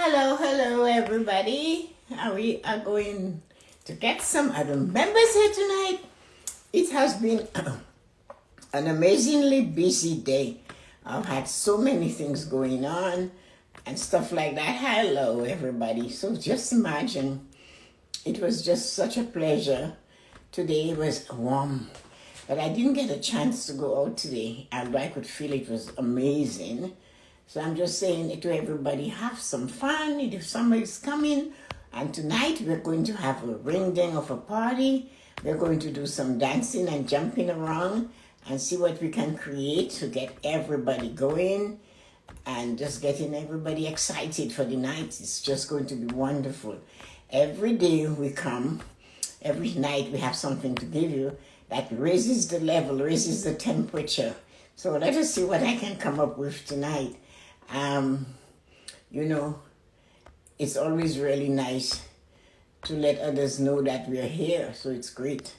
Hello, everybody. We are going to get some other members here tonight. It has been an amazingly busy day. I've had so many things going on and stuff like that. Hello, everybody. So just imagine, it was just such a pleasure. Today was warm, but I didn't get a chance to go out today, and I could feel it was amazing. So I'm just saying to everybody, have some fun if summer is coming. And tonight we're going to have a ring-ding of a party. We're going to do some dancing and jumping around and see what we can create to get everybody going and just getting everybody excited for the night. It's just going to be wonderful. Every day we come, every night we have something to give you that raises the level, raises the temperature. So let us see what I can come up with tonight. It's always really nice to let others know that we're here, so it's great.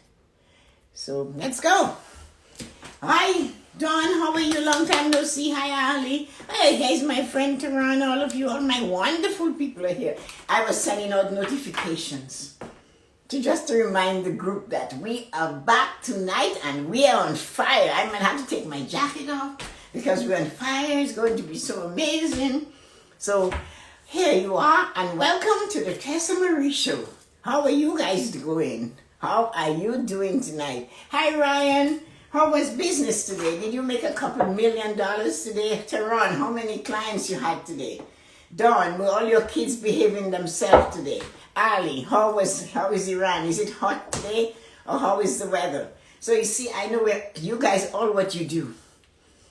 So let's go. Hi, Dawn, how are you? Long time no see. Hi, Ali. Hey, here's my friend Taran. All of you, all my wonderful people are here. I was sending out notifications to remind the group that we are back tonight and we are on fire. I might have to take my jacket off because we're on fire. It's going to be so amazing. So here you are, and welcome to the Tessa-Marie show. How are you guys doing? How are you doing tonight? Hi, Ryan. How was business today? Did you make a couple $1 million today? Tehran, how many clients you had today? Dawn, were all your kids behaving themselves today? Ali, how is Iran? Is it hot today, or how is the weather? So you see, I know you guys all what you do.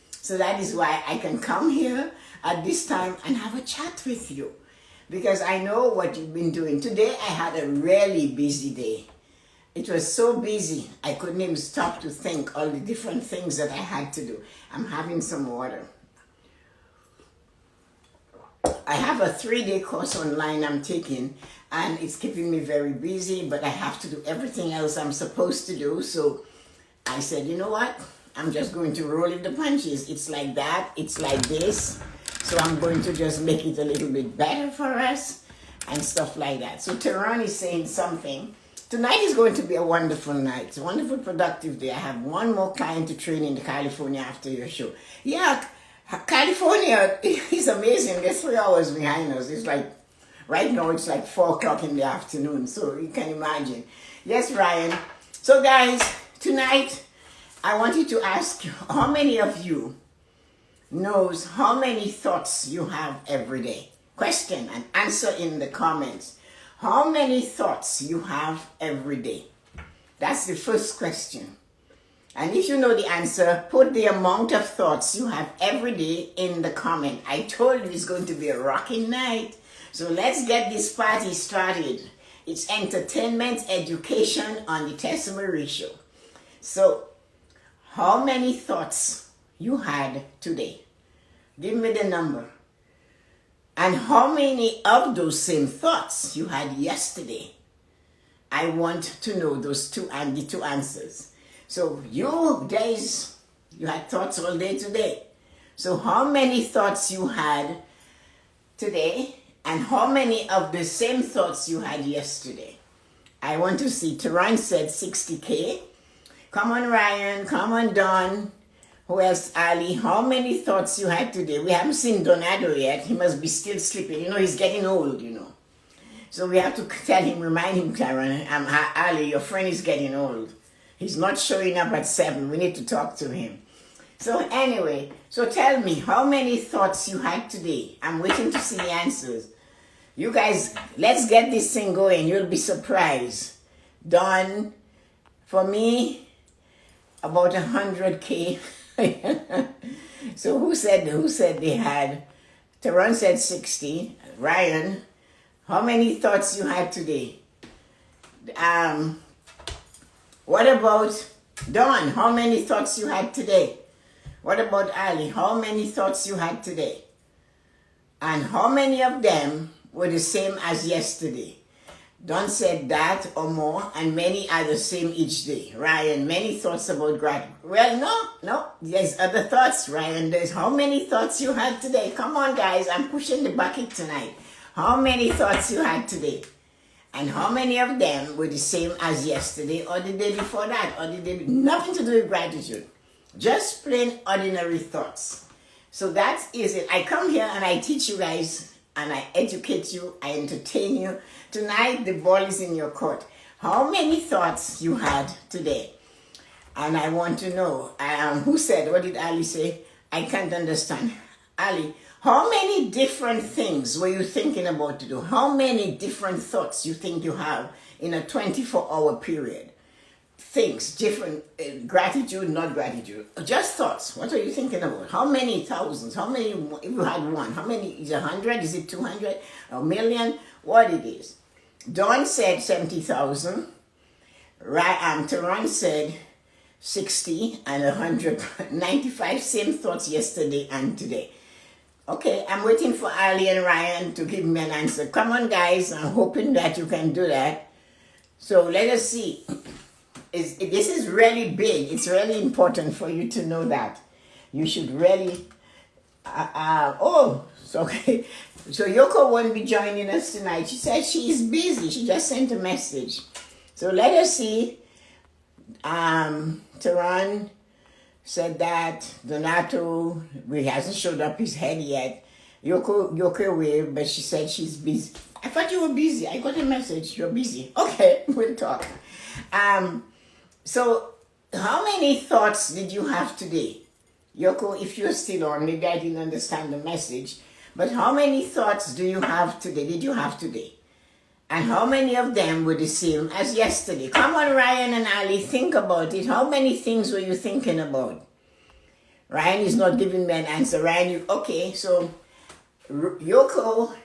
So that is why I can come here at this time and have a chat with you, because I know what you've been doing. Today I had a really busy day. It was so busy I couldn't even stop to think all the different things that I had to do. I'm having some water. I have a 3-day course online I'm taking, and it's keeping me very busy, but I have to do everything else I'm supposed to do. So I said, you know what? I'm just going to roll with the punches. It's like that. It's like this. So I'm going to just make it a little bit better for us and stuff like that. So Tehran is saying something. Tonight is going to be a wonderful night. It's a wonderful, productive day. I have one more client to train in California after your show. Yeah, California is amazing. They're 3 hours behind us. It's like, right now it's like 4 o'clock in the afternoon. So you can imagine. Yes, Ryan. So guys, tonight I wanted to ask you, how many of you knows how many thoughts you have every day? Question and answer in the comments. How many thoughts you have every day? That's the first question. And if you know the answer, put the amount of thoughts you have every day in the comment. I told you it's going to be a rocking night. So let's get this party started. It's entertainment, education on the Tessa-Marie show. So, how many thoughts you had today? Give me the number. And how many of those same thoughts you had yesterday? I want to know those two and the two answers. So you had thoughts all day today. So how many thoughts you had today, and how many of the same thoughts you had yesterday? I want to see. Tehran said 60K. Come on, Ryan. Come on, Dawn. Who else? Ali. How many thoughts you had today? We haven't seen Donado yet. He must be still sleeping. He's getting old, So we have to tell him, remind him, Tehran, Ali, your friend is getting old. He's not showing up at 7. We need to talk to him. So anyway, so tell me, how many thoughts you had today? I'm waiting to see the answers. You guys, let's get this thing going. You'll be surprised. Dawn, for me, about 100K. So who said they had? Tehran said 60. Ryan, how many thoughts you had today? What about Dawn? How many thoughts you had today? What about Ali? How many thoughts you had today? And how many of them were the same as yesterday? Dawn said that or more, and many are the same each day. Ryan, many thoughts about gratitude. Well, no, there's other thoughts, Ryan. There's how many thoughts you had today? Come on, guys, I'm pushing the bucket tonight. how many thoughts you had today? And how many of them were the same as yesterday or the day before that or the day, nothing to do with gratitude. Just plain ordinary thoughts. So that is it. I come here and I teach you guys and I educate you, I entertain you. Tonight the ball is in your court. How many thoughts you had today? And I want to know, who said, what did Ali say? I can't understand. Ali, how many different things were you thinking about to do? How many different thoughts you think you have in a 24-hour period? Things, different, gratitude, not gratitude. Just thoughts. What are you thinking about? How many thousands? How many, if you had one? How many, is it 100? Is it 200? A million? What it is? Dawn said 70,000. Tehran said 60 and 195. Same thoughts yesterday and today. Okay, I'm waiting for Ali and Ryan to give me an answer. Come on, guys. I'm hoping that you can do that. So let us see. This is really big. It's really important for you to know that. You should really... okay. So Yoko won't be joining us tonight. She said she is busy. She just sent a message. So let us see. Tehran said that. Donato, he hasn't showed up his head yet. Yoko will, but she said she's busy. I thought you were busy. I got a message. You're busy. Okay, we'll talk. So how many thoughts did you have today? Yoko, if you're still on, maybe I didn't understand the message. But how many thoughts do you have today? Did you have today? And how many of them were the same as yesterday? Come on, Ryan and Ali, think about it. How many things were you thinking about? Ryan is not giving me an answer. Ryan, okay, so Yoko,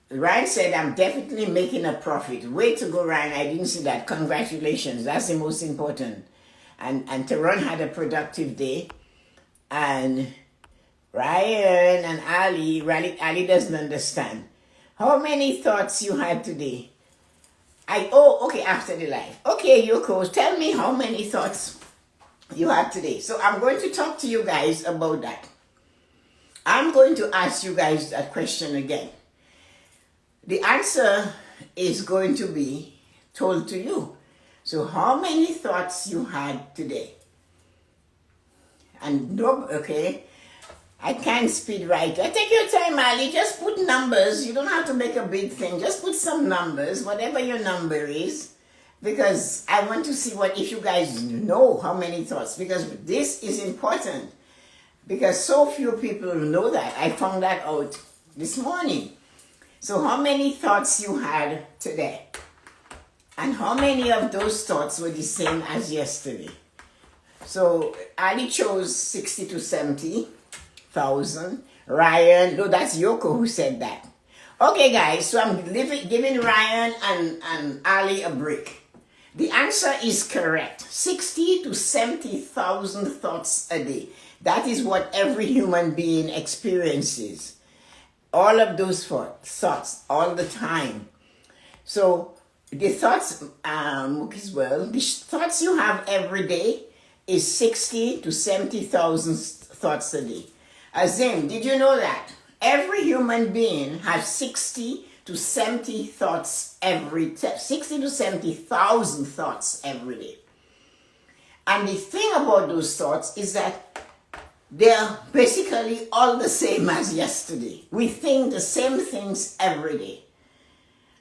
Ryan said, I'm definitely making a profit. Way to go, Ryan. I didn't see that. Congratulations. That's the most important. And Tehran had a productive day. And Ryan and Ali doesn't understand. How many thoughts you had today? Okay, after the live. Okay, Yoko, tell me how many thoughts you had today. So I'm going to talk to you guys about that. I'm going to ask you guys that question again. The answer is going to be told to you. So how many thoughts you had today? And no, okay, I can't speed write. Take your time, Ali. Just put numbers. You don't have to make a big thing. Just put some numbers, whatever your number is, because I want to see if you guys know how many thoughts, because this is important, because so few people know that. I found that out this morning. So how many thoughts you had today? And how many of those thoughts were the same as yesterday? So Ali chose 60 to 70,000. Ryan, no, that's Yoko who said that. Okay, guys, so I'm giving Ryan and Ali a break. The answer is correct. 60 to 70,000 thoughts a day. That is what every human being experiences. All of those thoughts, all the time. So the thoughts, the thoughts you have every day is 60 to 70,000 thoughts a day. Azim, did you know that? Every human being has 60 to 70 thoughts 60 to 70,000 thoughts every day. And the thing about those thoughts is that they're basically all the same as yesterday. We think the same things every day.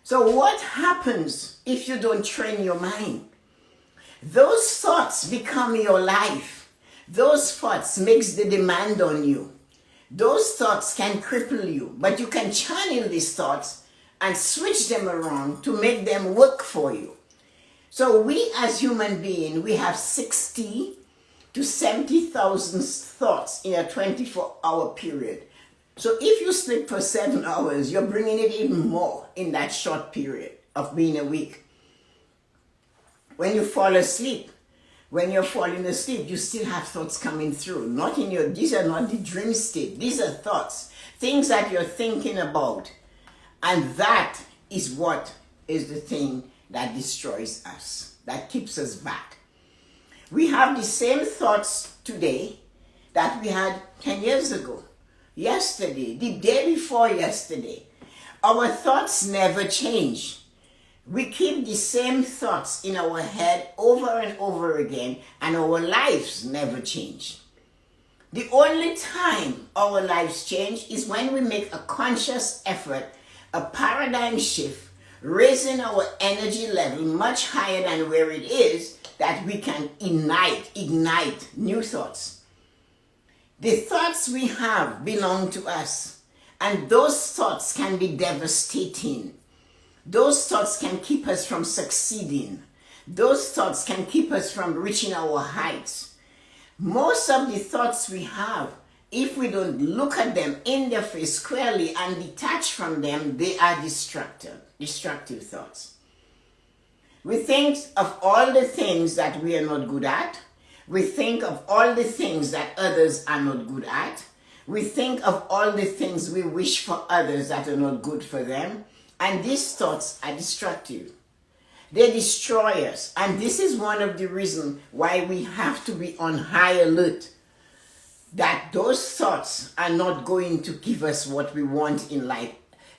So what happens if you don't train your mind? Those thoughts become your life. Those thoughts makes the demand on you. Those thoughts can cripple you, but you can channel these thoughts and switch them around to make them work for you. So we as human beings, we have 60 to 70,000 thoughts in a 24-hour period. So if you sleep for 7 hours, you're bringing it even more in that short period of being awake. When you fall asleep, when you're falling asleep, you still have thoughts coming through. These are not the dream state. These are thoughts, things that you're thinking about. And that is what is the thing that destroys us, that keeps us back. We have the same thoughts today that we had 10 years ago, yesterday, the day before yesterday. Our thoughts never change. We keep the same thoughts in our head over and over again, and our lives never change. The only time our lives change is when we make a conscious effort, a paradigm shift, raising our energy level much higher than where it is, that we can ignite new thoughts. The thoughts we have belong to us, and those thoughts can be devastating. Those thoughts can keep us from succeeding. Those thoughts can keep us from reaching our heights. Most of the thoughts we have, if we don't look at them in their face squarely and detach from them, they are destructive thoughts. We think of all the things that we are not good at. We think of all the things that others are not good at. We think of all the things we wish for others that are not good for them. And these thoughts are destructive. They destroy us. And this is one of the reasons why we have to be on high alert, that those thoughts are not going to give us what we want in life.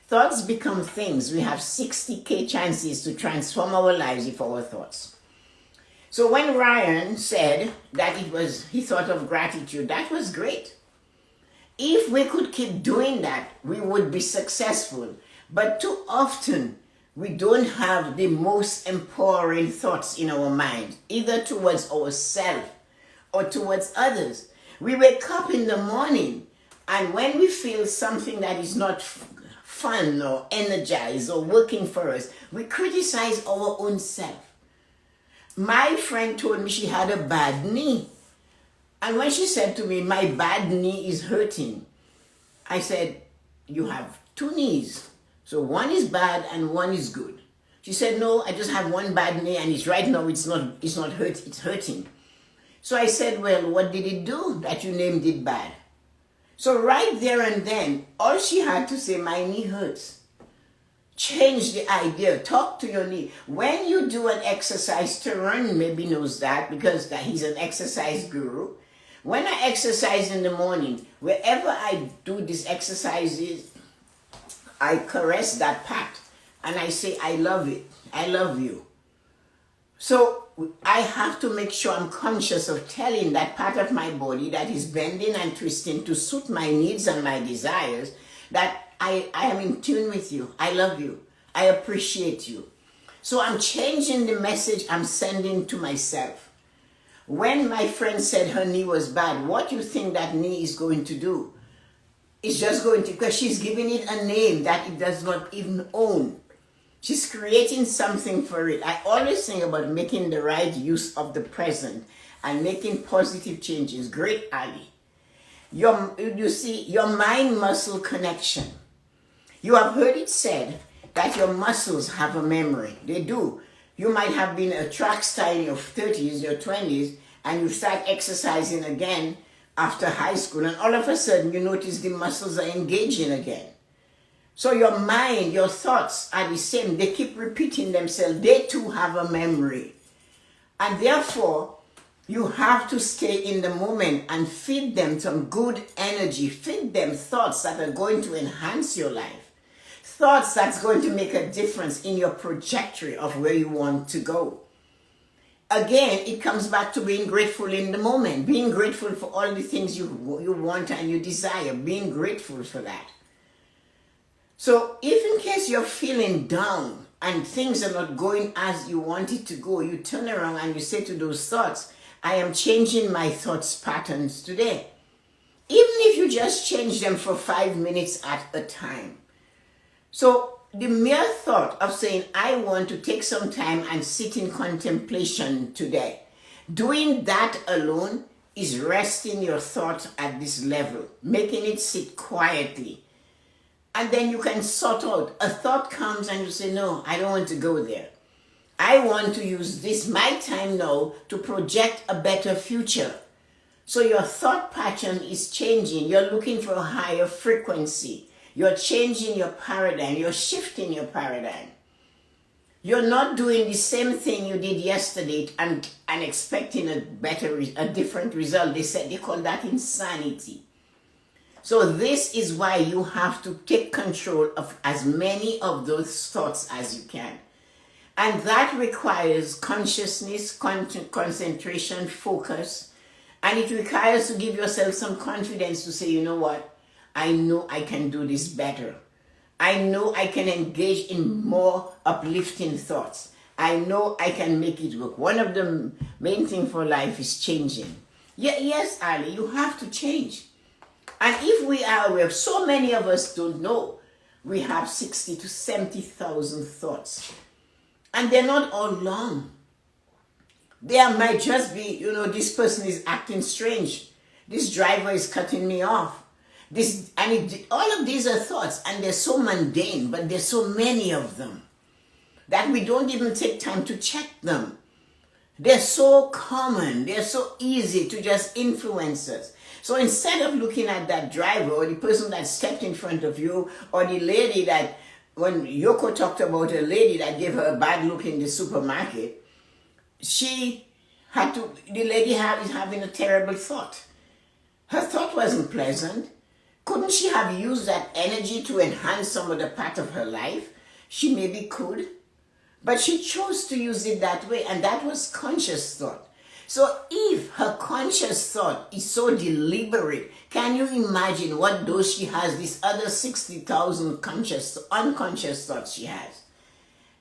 Thoughts become things. We have 60,000 chances to transform our lives with our thoughts. So when Ryan said that he thought of gratitude, that was great. If we could keep doing that, we would be successful. But too often, we don't have the most empowering thoughts in our mind, either towards ourselves or towards others. We wake up in the morning, and when we feel something that is not fun or energized or working for us, we criticize our own self. My friend told me she had a bad knee. And when she said to me, my bad knee is hurting, I said, you have two knees. So one is bad and one is good. She said, no, I just have one bad knee and it's right now it's not hurt, it's hurting. So I said, well, what did it do that you named it bad? So right there and then, all she had to say, my knee hurts. Change the idea. Talk to your knee. When you do an exercise, Taran maybe knows that because he's an exercise guru. When I exercise in the morning, wherever I do these exercises, I caress that part and I say, I love it. I love you. So I have to make sure I'm conscious of telling that part of my body that is bending and twisting to suit my needs and my desires that I am in tune with you. I love you. I appreciate you. So I'm changing the message I'm sending to myself. When my friend said her knee was bad, what do you think that knee is going to do? It's just going to, because she's giving it a name that it does not even own. She's creating something for it. I always think about making the right use of the present and making positive changes. Great, Ali. You see, your mind-muscle connection. You have heard it said that your muscles have a memory. They do. You might have been a track star in your 30s, your 20s, and you start exercising again after high school, and all of a sudden you notice the muscles are engaging again. So your mind, your thoughts are the same. They keep repeating themselves. They too have a memory. And therefore, you have to stay in the moment and feed them some good energy. Feed them thoughts that are going to enhance your life. Thoughts that's going to make a difference in your trajectory of where you want to go. Again, it comes back to being grateful in the moment. Being grateful for all the things you want and you desire. Being grateful for that. So if in case you're feeling down and things are not going as you want it to go, you turn around and you say to those thoughts, I am changing my thoughts patterns today. Even if you just change them for 5 minutes at a time. So the mere thought of saying, I want to take some time and sit in contemplation today, doing that alone is resting your thought at this level, making it sit quietly. And then you can sort out. A thought comes and you say, no, I don't want to go there. I want to use this, my time now, to project a better future. So your thought pattern is changing. You're looking for a higher frequency. You're changing your paradigm. You're shifting your paradigm. You're not doing the same thing you did yesterday and expecting a different result. They call that insanity. So this is why you have to take control of as many of those thoughts as you can. And that requires consciousness, concentration, focus. And it requires to give yourself some confidence to say, you know what? I know I can do this better. I know I can engage in more uplifting thoughts. I know I can make it work. One of the main things for life is changing. Yes, Ali, you have to change. And if we are aware, so many of us don't know, we have 60 to 70,000 thoughts. And they're not all long. There might just be, this person is acting strange. This driver is cutting me off. All of these are thoughts, and they're so mundane, but there's so many of them that we don't even take time to check them. They're so common, they're so easy to just influence us. So instead of looking at that driver or the person that stepped in front of you, or the lady that, when Yoko talked about a lady that gave her a bad look in the supermarket, the lady is having a terrible thought. Her thought wasn't pleasant. Couldn't she have used that energy to enhance some other part of her life? She maybe could, but she chose to use it that way, and that was conscious thought. So if her conscious thought is so deliberate, can you imagine what those she has, these other 60,000 unconscious thoughts she has?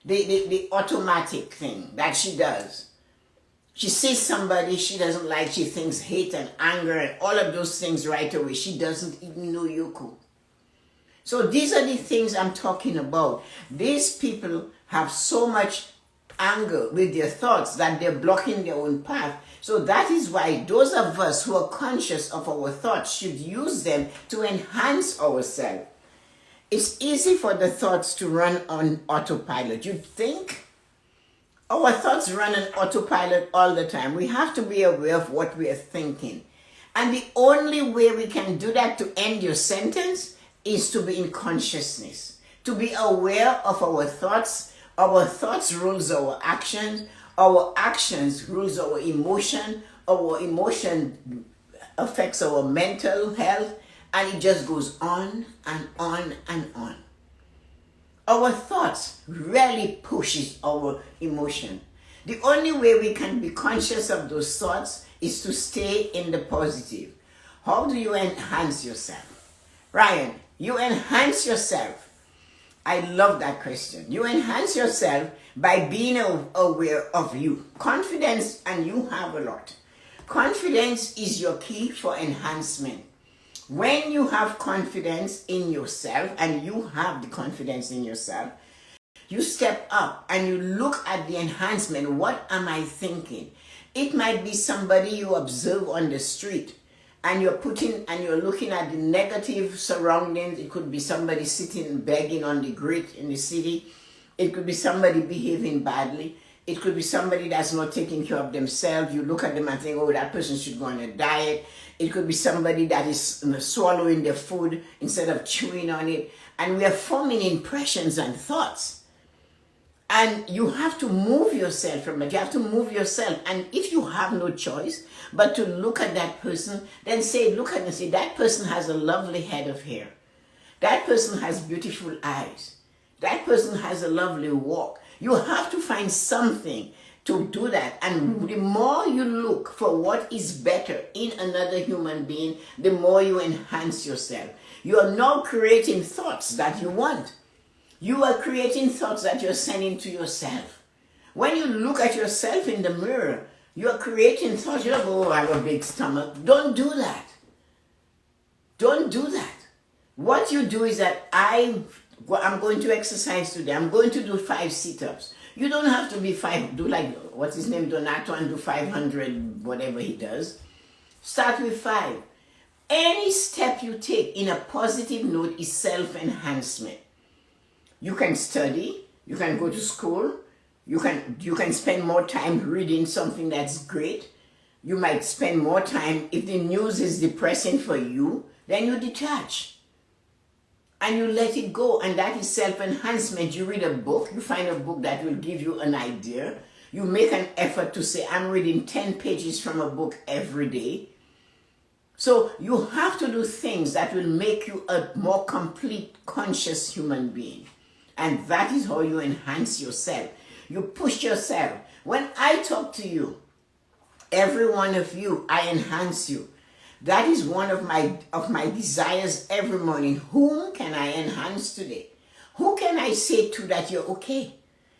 The automatic thing that she does. She sees somebody she doesn't like, she thinks hate and anger and all of those things right away. She doesn't even know Yoko. So these are the things I'm talking about. These people have so much anger with their thoughts that they're blocking their own path. So that is why those of us who are conscious of our thoughts should use them to enhance ourselves. It's easy for the thoughts to run on autopilot. You think? Our thoughts run on autopilot all the time. We have to be aware of what we are thinking. And the only way we can do that to end your sentence is to be in consciousness, to be aware of our thoughts. Our thoughts rules our actions rules our emotion affects our mental health, and it just goes on and on and on. Our thoughts really pushes our emotion. The only way we can be conscious of those thoughts is to stay in the positive. How do you enhance yourself? Ryan, you enhance yourself. I love that question. You enhance yourself by being aware of you. Confidence, and you have a lot. Confidence is your key for enhancement. When you have confidence in yourself, and you have the confidence in yourself, you step up and you look at the enhancement. What am I thinking? It might be somebody you observe on the street, and you're looking at the negative surroundings. It could be somebody sitting begging on the grid in the city. It could be somebody behaving badly. It could be somebody that's not taking care of themselves. You look at them and think, oh, that person should go on a diet. It could be somebody that is swallowing their food instead of chewing on it. And we are forming impressions and thoughts. And you have to move yourself from it. You have to move yourself. And if you have no choice but to look at that person, then look at them and say, that person has a lovely head of hair. That person has beautiful eyes. That person has a lovely walk. You have to find something to do that. And the more you look for what is better in another human being, the more you enhance yourself. You are now creating thoughts that you want. You are creating thoughts that you're sending to yourself. When you look at yourself in the mirror, you're creating thoughts. You don't go, oh, I have a big stomach. Don't do that. Don't do that. What you do is that I'm going to exercise today. I'm going to do 5 sit-ups. You don't have to be 5. Do like, what's his name, Donato, and do 500, whatever he does. Start with 5. Any step you take in a positive note is self-enhancement. You can study. You can go to school. You can spend more time reading something that's great. You might spend more time, if the news is depressing for you, then you detach. And you let it go, and that is self-enhancement. You read a book, you find a book that will give you an idea. You make an effort to say, I'm reading 10 pages from a book every day. So you have to do things that will make you a more complete, conscious human being. And that is how you enhance yourself. You push yourself. When I talk to you, every one of you, I enhance you. That is one of my desires every morning. Whom can I enhance today? Who can I say to that you're okay?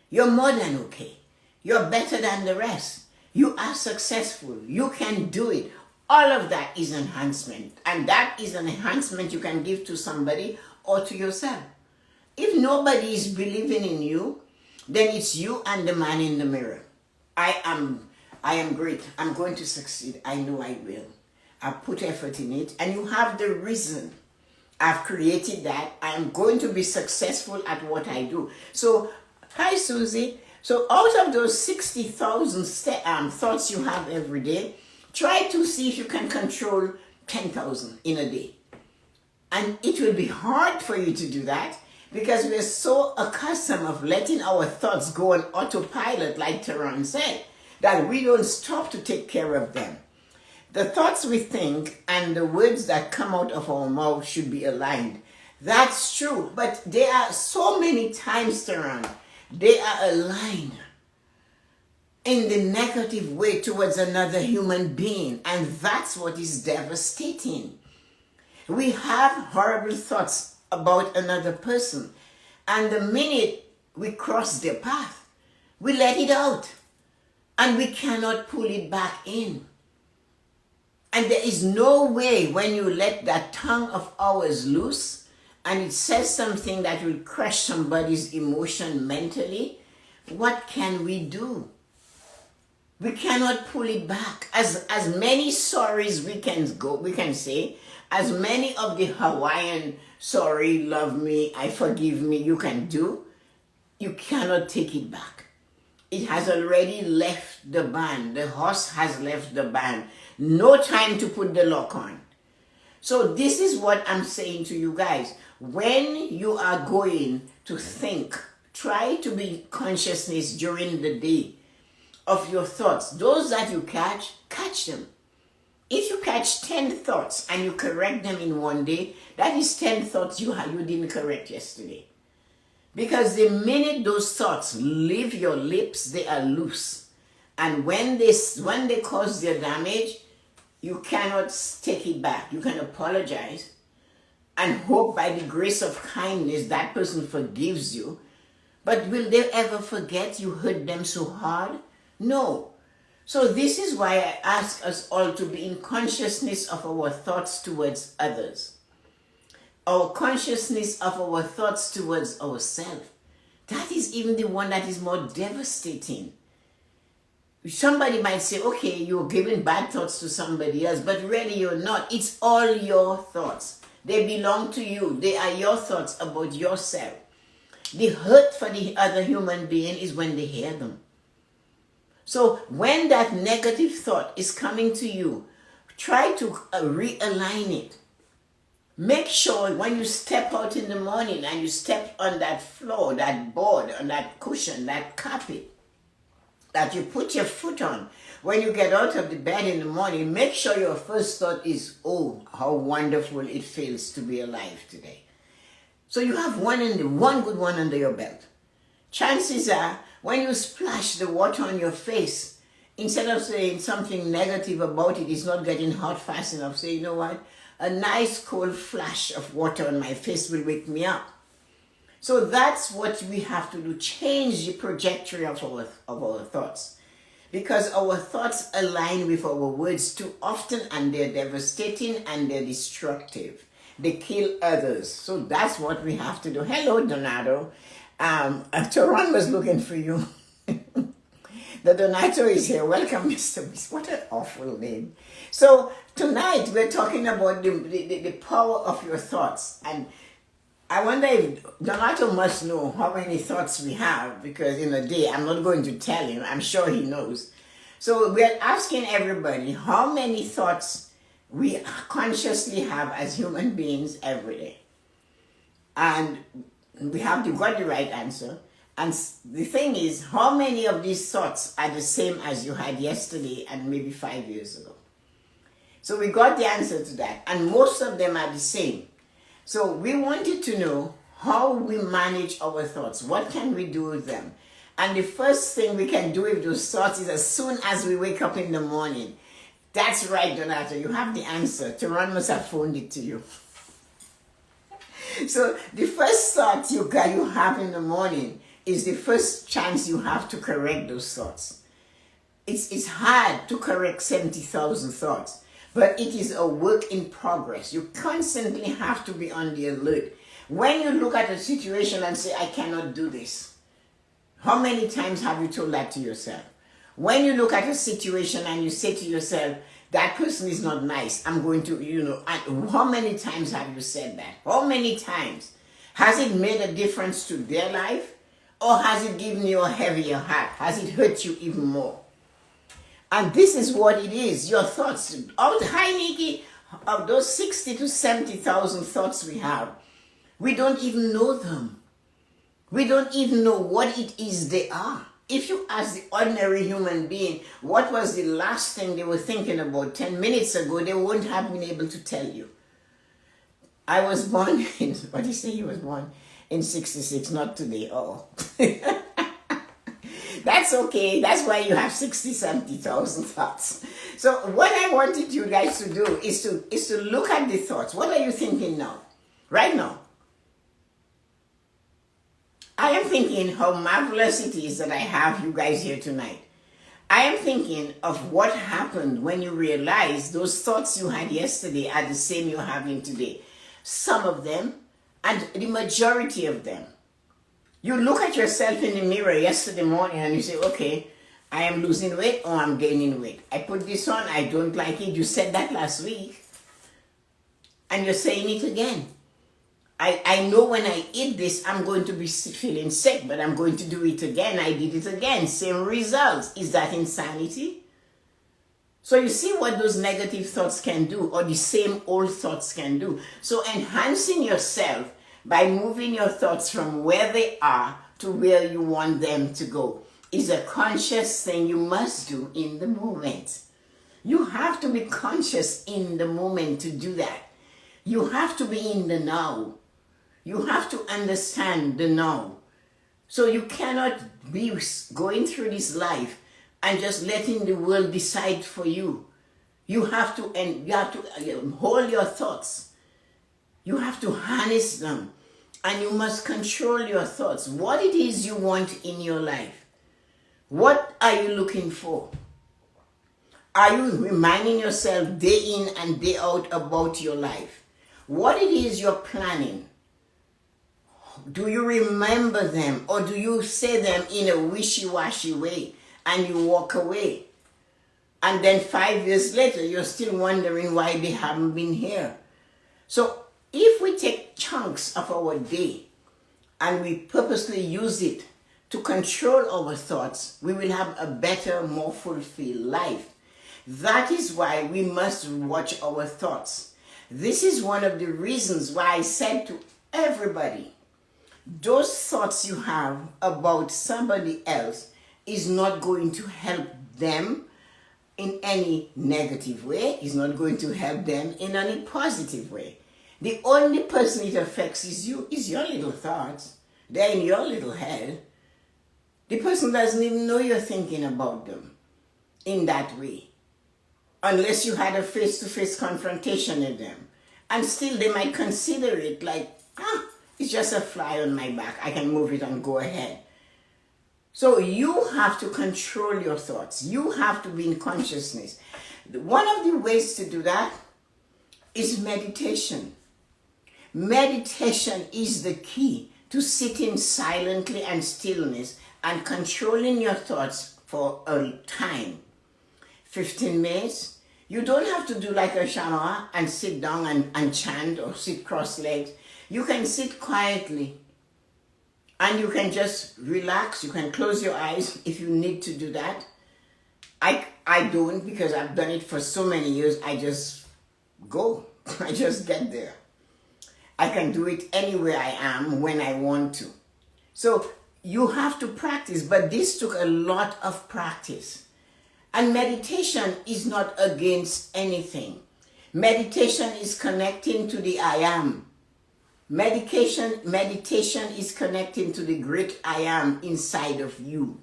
You're more than okay. You're better than the rest. You are successful. You can do it. All of that is enhancement. And that is an enhancement you can give to somebody or to yourself. If nobody is believing in you, then it's you and the man in the mirror. I am great. I'm going to succeed. I know I will. I put effort in it. And you have the reason. I've created that. I am going to be successful at what I do. So, hi Susie. So out of those 60,000 thoughts you have every day, try to see if you can control 10,000 in a day. And it will be hard for you to do that because we're so accustomed of letting our thoughts go on autopilot, like Tehran said, that we don't stop to take care of them. The thoughts we think and the words that come out of our mouth should be aligned. That's true, but there are so many times, Tehran, they are aligned in the negative way towards another human being, and that's what is devastating. We have horrible thoughts about another person, and the minute we cross their path, we let it out, and we cannot pull it back in. And there is no way when you let that tongue of ours loose and it says something that will crush somebody's emotion mentally, what can we do? We cannot pull it back. As many sorries we can say, as many of the Hawaiian sorry, love me, I forgive me you can do, you cannot take it back. It has already left the barn. The horse has left the barn. No time to put the lock on. So this is what I'm saying to you guys. When you are going to think, try to be consciousness during the day of your thoughts. Those that you catch them. If you catch 10 thoughts and you correct them in one day, that is 10 thoughts you didn't correct yesterday. Because the minute those thoughts leave your lips, they are loose. And when they cause their damage, you cannot take it back. You can apologize and hope by the grace of kindness that person forgives you. But will they ever forget you hurt them so hard? No. So this is why I ask us all to be in consciousness of our thoughts towards others. Our consciousness of our thoughts towards ourselves. That is even the one that is more devastating. Somebody might say, okay, you're giving bad thoughts to somebody else, but really you're not. It's all your thoughts. They belong to you. They are your thoughts about yourself. The hurt for the other human being is when they hear them. So when that negative thought is coming to you, try to realign it. Make sure when you step out in the morning and you step on that floor, that board, on that cushion, that carpet, that you put your foot on. When you get out of the bed in the morning, make sure your first thought is, oh, how wonderful it feels to be alive today. So you have one good one under your belt. Chances are, when you splash the water on your face, instead of saying something negative about it, it's not getting hot fast enough, say, you know what? A nice cold flash of water on my face will wake me up. So that's what we have to do, change the trajectory of our thoughts. Because our thoughts align with our words too often and they're devastating and they're destructive. They kill others. So that's what we have to do. Hello, Donato. Tehran was looking for you. The Donato is here. Welcome, Mr. Beast. What an awful name. So tonight we're talking about the power of your thoughts. And I wonder if Donato must know how many thoughts we have, because in a day, I'm not going to tell him, I'm sure he knows. So we're asking everybody how many thoughts we consciously have as human beings every day. And we have got the right answer. And the thing is, how many of these thoughts are the same as you had yesterday and maybe 5 years ago? So we got the answer to that. And most of them are the same. So we wanted to know how we manage our thoughts. What can we do with them? And the first thing we can do with those thoughts is as soon as we wake up in the morning. That's right, Donato. You have the answer. Teron must have phoned it to you. So the first thought you have in the morning is the first chance you have to correct those thoughts. It's hard to correct 70,000 thoughts, but it is a work in progress. You constantly have to be on the alert. When you look at a situation and say, I cannot do this, how many times have you told that to yourself? When you look at a situation and you say to yourself, that person is not nice, I'm going to, how many times have you said that? How many times? Has it made a difference to their life? Or has it given you a heavier heart? Has it hurt you even more? And this is what it is, your thoughts. Hi, Nikki. Of those 60 to 70,000 thoughts we have, we don't even know them. We don't even know what it is they are. If you ask the ordinary human being what was the last thing they were thinking about 10 minutes ago, they wouldn't have been able to tell you. I was born in, what did he say he was born? In 66, not today. Oh. That's okay. That's why you have 60, 70,000 thoughts. So what I wanted you guys to do is to look at the thoughts. What are you thinking now? Right now. I am thinking how marvelous it is that I have you guys here tonight. I am thinking of what happened when you realize those thoughts you had yesterday are the same you're having today. Some of them, and the majority of them. You look at yourself in the mirror yesterday morning and you say, okay, I am losing weight or I'm gaining weight. I put this on, I don't like it. You said that last week. And you're saying it again. I know when I eat this, I'm going to be feeling sick, but I'm going to do it again. I did it again. Same results. Is that insanity? So you see what those negative thoughts can do, or the same old thoughts can do. So enhancing yourself by moving your thoughts from where they are to where you want them to go is a conscious thing you must do in the moment. You have to be conscious in the moment to do that. You have to be in the now. You have to understand the now. So you cannot be going through this life and just letting the world decide for you. You have to hold your thoughts. You have to harness them. And you must control your thoughts. What it is you want in your life. What are you looking for? Are you reminding yourself day in and day out about your life? What it is you're planning? Do you remember them, or do you say them in a wishy-washy way and you walk away? And then 5 years later, you're still wondering why they haven't been here. So if we take chunks of our day and we purposely use it to control our thoughts, we will have a better, more fulfilled life. That is why we must watch our thoughts. This is one of the reasons why I said to everybody, those thoughts you have about somebody else is not going to help them in any negative way. It's not going to help them in any positive way. The only person it affects is you, is your little thoughts. They're in your little head. The person doesn't even know you're thinking about them in that way. Unless you had a face-to-face confrontation with them. And still they might consider it like, it's just a fly on my back. I can move it and go ahead. So you have to control your thoughts. You have to be in consciousness. One of the ways to do that is meditation. Meditation is the key to sitting silently and stillness and controlling your thoughts for a time. 15 minutes. You don't have to do like a shaman and sit down and chant or sit cross-legged. You can sit quietly and you can just relax. You can close your eyes if you need to do that. I don't, because I've done it for so many years. I just go. I just get there. I can do it anywhere I am when I want to. So you have to practice, but this took a lot of practice. And meditation is not against anything. Meditation is connecting to the I am. Meditation is connecting to the great I am inside of you.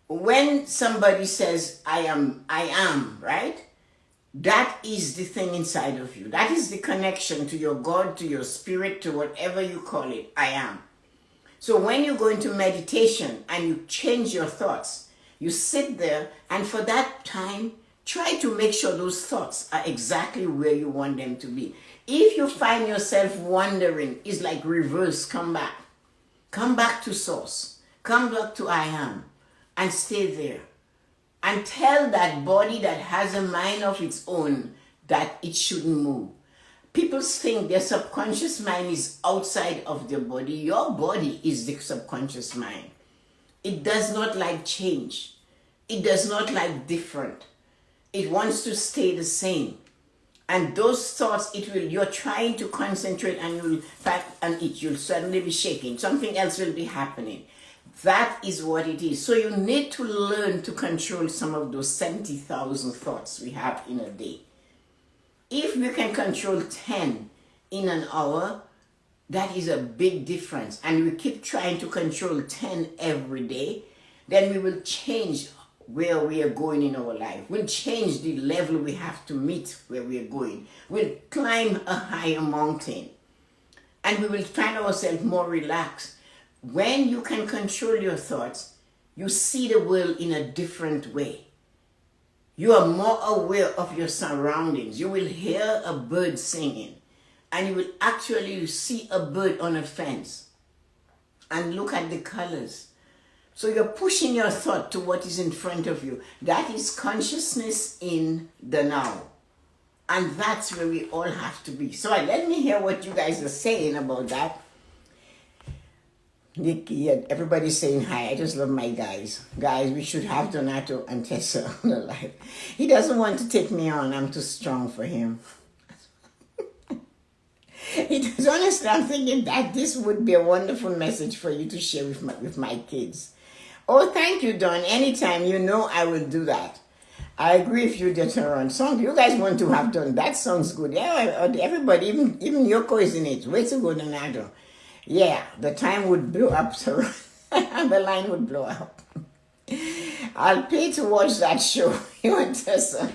When somebody says I am, right? That is the thing inside of you. That is the connection to your God, to your spirit, to whatever you call it, I am. So when you go into meditation and you change your thoughts, you sit there, and for that time, try to make sure those thoughts are exactly where you want them to be. If you find yourself wandering, it's like reverse, come back. Come back to source. Come back to I am and stay there. And tell that body that has a mind of its own that it shouldn't move. People think their subconscious mind is outside of their body. Your body is the subconscious mind. It does not like change. It does not like different. It wants to stay the same. And those thoughts, you're trying to concentrate and you'll suddenly be shaking. Something else will be happening. That is what it is. So you need to learn to control some of those 70,000 thoughts we have in a day. If we can control 10 in an hour, that is a big difference. And we keep trying to control 10 every day, then we will change where we are going in our life. We'll change the level we have to meet where we are going. We'll climb a higher mountain. And we will find ourselves more relaxed. When you can control your thoughts, you see the world in a different way. You are more aware of your surroundings. You will hear a bird singing, and you will actually see a bird on a fence and look at the colors. So you're pushing your thought to what is in front of you. That is consciousness in the now. And that's where we all have to be. So let me hear what you guys are saying about that. Nikki, everybody's saying hi. I just love my guys. Guys, we should have Donato and Tessa on the live. He doesn't want to take me on. I'm too strong for him. Honestly, I'm thinking that this would be a wonderful message for you to share with my kids. Oh, thank you, Don. Anytime, I will do that. I agree with you, Deteron. Song you guys want to have done. That sounds good. Yeah, everybody, even Yoko is in it. Way to go, Donato. Yeah, the time would blow up, so the line would blow up. I'll pay to watch that show. You and Tessa.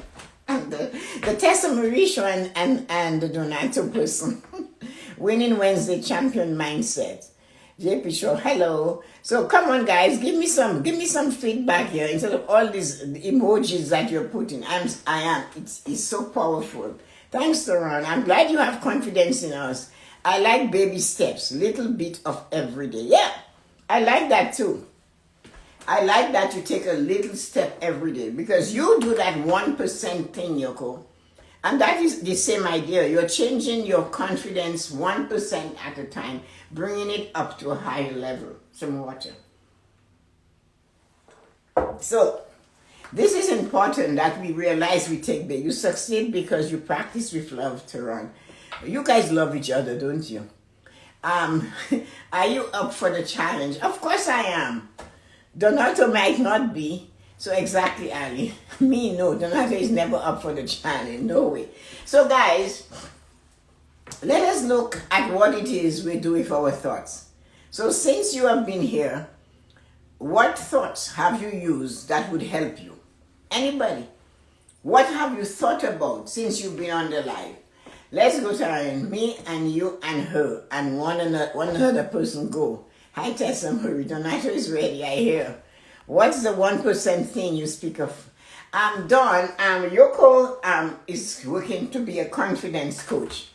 And the Tessa-Marie show and the Donato person. Winning Wednesday champion mindset. JP show, hello. So come on, guys, give me some feedback here instead of all these emojis that you're putting. I am. It's so powerful. Thanks, Saran. I'm glad you have confidence in us. I like baby steps, little bit of every day. Yeah, I like that too. I like that you take a little step every day because you do that 1% thing, Yoko. And that is the same idea. You're changing your confidence 1% at a time, bringing it up to a higher level. Some water. So, this is important that we realize we take the. You succeed because you practice with love, Tehran. You guys love each other, don't you? Are you up for the challenge? Of course I am. Donato might not be. So exactly, Ali. Me, no. Donato is never up for the challenge. No way. So guys, let us look at what it is we do with our thoughts. So since you have been here, what thoughts have you used that would help you? Anybody? What have you thought about since you've been on the live? Let's go to me and you and her and one another person go. Hi Tessa-Marie, Donato is ready, I hear. What's the 1% thing you speak of? Dawn, Yoko is working to be a confidence coach.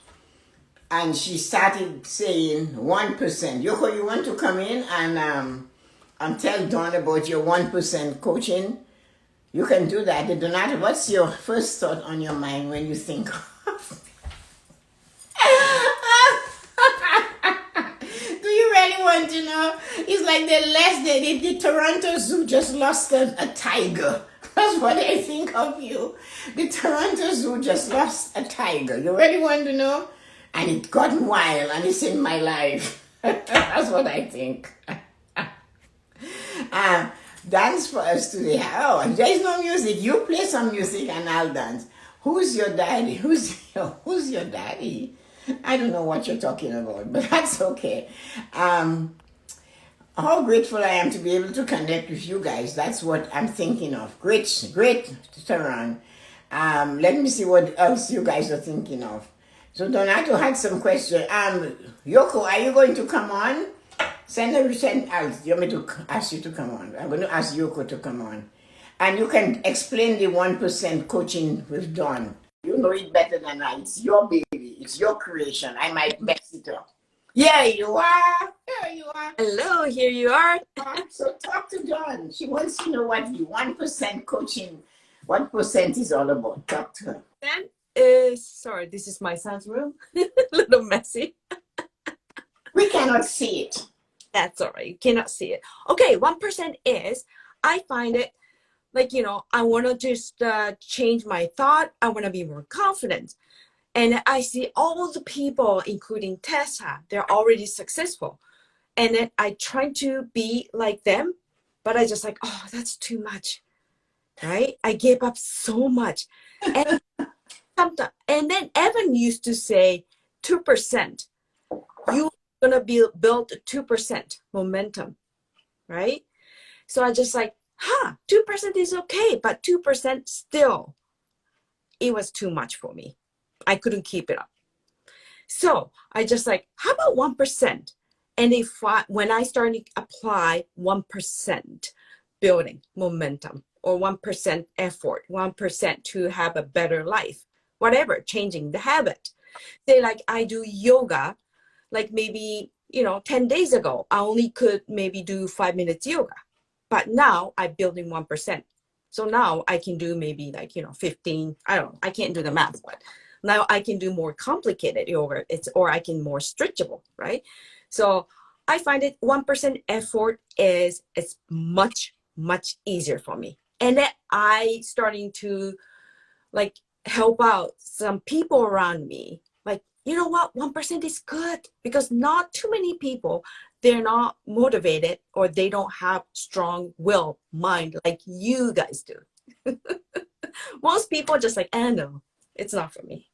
And she started saying 1%. Yoko, you want to come in and tell Dawn about your 1% coaching? You can do that. Donato, what's your first thought on your mind when you think of Do you really want to know? It's like the Toronto Zoo just lost a tiger. That's what I think of you. The Toronto Zoo just lost a tiger. You really want to know? And it got wild and it's in my life. That's what I think. Dance for us today. Oh, there is no music. You play some music and I'll dance. Who's your daddy? Who's your daddy? I don't know what you're talking about, but that's okay. Um, how grateful I am to be able to connect with you guys. That's what I'm thinking of. Great, great, Taran. Let me see what else you guys are thinking of. So Donato had some question. Yoko, are you going to come on? Send out. You want me to ask you to come on? I'm going to ask Yoko to come on. And you can explain the 1% coaching with Dawn. You know it better than I. It's your baby. It's your creation. I might mess it up. Yeah, you are. There you are. Hello, here you are. So talk to Dawn. She wants to know what the 1% coaching, 1% is all about. Talk to her. Then, sorry, this is my son's room. A little messy. We cannot see it. That's all right. You cannot see it. Okay, 1% is, I find it like, I want to just change my thought. I want to be more confident. And I see all the people, including Tessa, they're already successful. And then I try to be like them, but I just like, oh, that's too much, right? I gave up so much. And sometimes, and then Evan used to say 2%. You're going to build 2% momentum, right? So I just like, 2% is okay, but 2% still, it was too much for me. I couldn't keep it up. So I just like, how about 1%? And when I started to apply 1% building momentum or 1% effort, 1% to have a better life, whatever, changing the habit. Say like I do yoga, like maybe, 10 days ago, I only could maybe do 5 minutes yoga. But now I'm building 1%. So now I can do maybe like, 15, I don't know, I can't do the math, but now I can do more complicated yoga, or I can more stretchable, right? So I find it 1% effort is much, much easier for me. And then I starting to like help out some people around me. Like, you know what, 1% is good because not too many people, they're not motivated or they don't have strong will mind like you guys do. Most people are just like, no, it's not for me.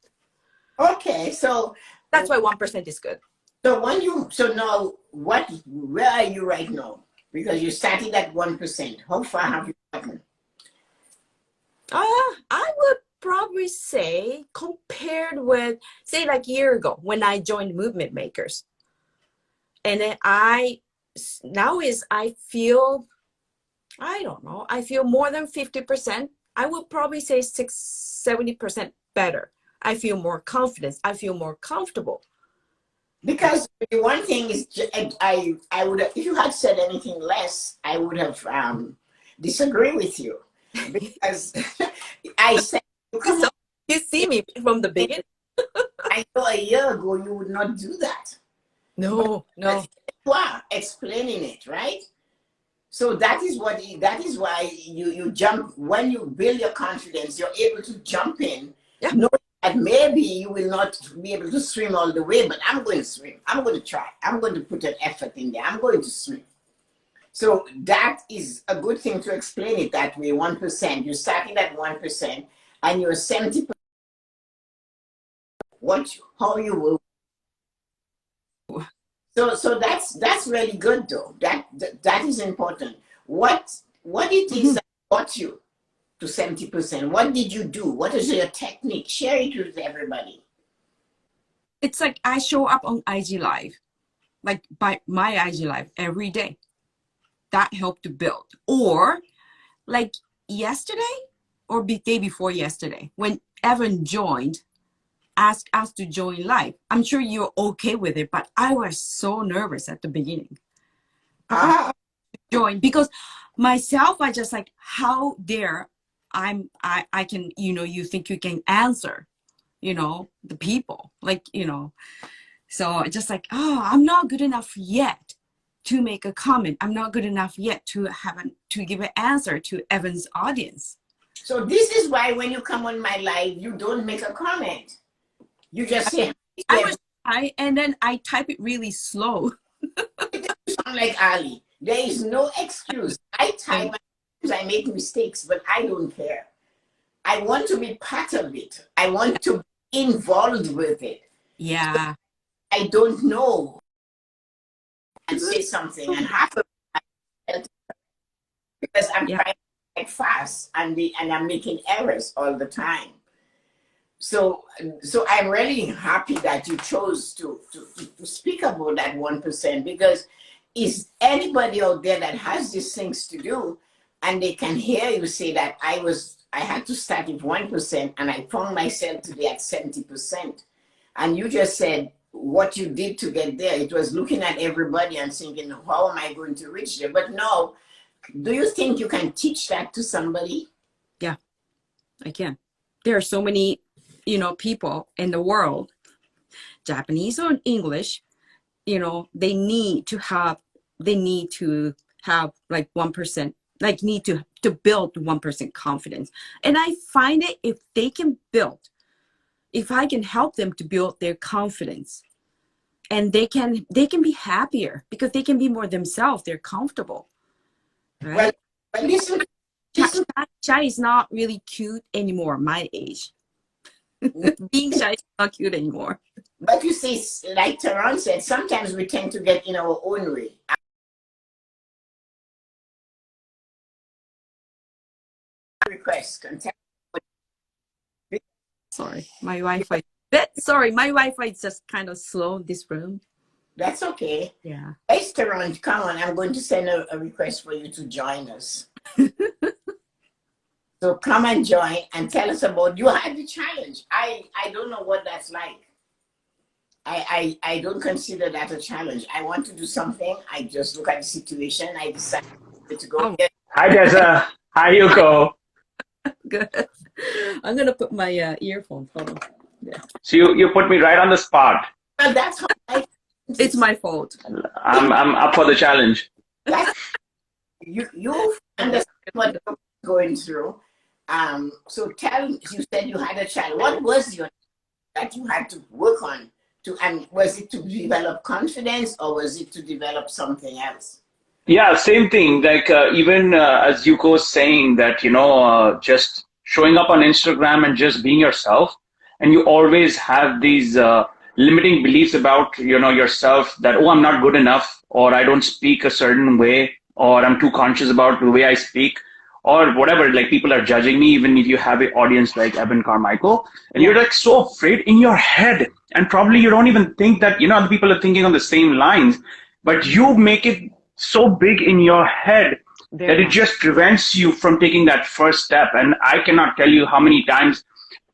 Okay, so that's why 1% is good. So now where are you right now? Because you started at 1%. How far have you gotten? I would probably say compared with, say like a year ago when I joined Movement Makers. And then I feel, I don't know, I feel more than 50%. I would probably say 70% better. I feel more confidence. I feel more comfortable. Because the one thing is, I would have, if you had said anything less, I would have disagreed with you. Because I said, you see me from the beginning. I know a year ago you would not do that. No. You are explaining it, right? So that is why you jump. When you build your confidence, you're able to jump in. Yeah. Knowing that maybe you will not be able to swim all the way, but I'm going to swim. I'm going to try. I'm going to put an effort in there. I'm going to swim. So that is a good thing to explain it that way. 1%. You're starting at 1%, and you're 70%. How you will. So that's really good though. That is important. What it is that got you to 70%? What did you do? What is your technique? Share it with everybody. It's like I show up on IG Live, like by my IG Live every day. That helped to build. Or like yesterday or the day before yesterday, when Evan joined, asked us to join live. I'm sure you're okay with it, but I was so nervous at the beginning. Join because myself, I just like, how dare I can, you think you can answer, the people, like, so just like, I'm not good enough yet to make a comment. I'm not good enough yet to give an answer to Evan's audience. So this is why when you come on my live, you don't make a comment. You just say, and then I type it really slow. You sound like Ali. There is no excuse. I type, I make mistakes, but I don't care. I want to be part of it. I want to be involved with it. Yeah. I don't know and say something and half of it because I'm Yeah. trying to make fast and I'm making errors all the time. So I'm really happy that you chose to speak about that 1% because is anybody out there that has these things to do and they can hear you say that I had to start with 1% and I found myself to be at 70%. And you just said what you did to get there. It was looking at everybody and thinking, how am I going to reach there? But no, do you think you can teach that to somebody? Yeah, I can. There are so many, people in the world, Japanese or English, they need to have like 1%, like need to build 1% confidence. And I find it if I can help them to build their confidence, and they can be happier because they can be more themselves, they're comfortable, Well, right? well listen, Shy, listen. shy is not really cute anymore, my age. Being shy is not cute anymore. But you see, like Tehran said, sometimes we tend to get in our own way. Request, contact. Sorry, my Wi-Fi. Sorry, my Wi-Fi is just kind of slow in this room. That's okay. Yeah. Hey, Tehran, come on. I'm going to send a request for you to join us. So come and join and tell us about you had the challenge. I don't know what that's like. I don't consider that a challenge. I want to do something. I just look at the situation. I decide to go. Oh, Hi, Tessa. Hi, Yuko. good. I'm gonna put my earphones. Hold on. Yeah. So you put me right on the spot. Well, that's how I. It's my fault. I'm up for the challenge. That's you understand what you're going through. So you said you had a child. What was your that you had to work on to, and was it to develop confidence or was it to develop something else? Yeah, same thing. Like even as Yuko was saying that, just showing up on Instagram and just being yourself, and you always have these limiting beliefs about, yourself that, oh, I'm not good enough, or I don't speak a certain way, or I'm too conscious about the way I speak, or whatever. Like people are judging me, even if you have an audience like Evan Carmichael, and you're like so afraid in your head, and probably you don't even think that, other people are thinking on the same lines, but you make it so big in your head that it just prevents you from taking that first step. And I cannot tell you how many times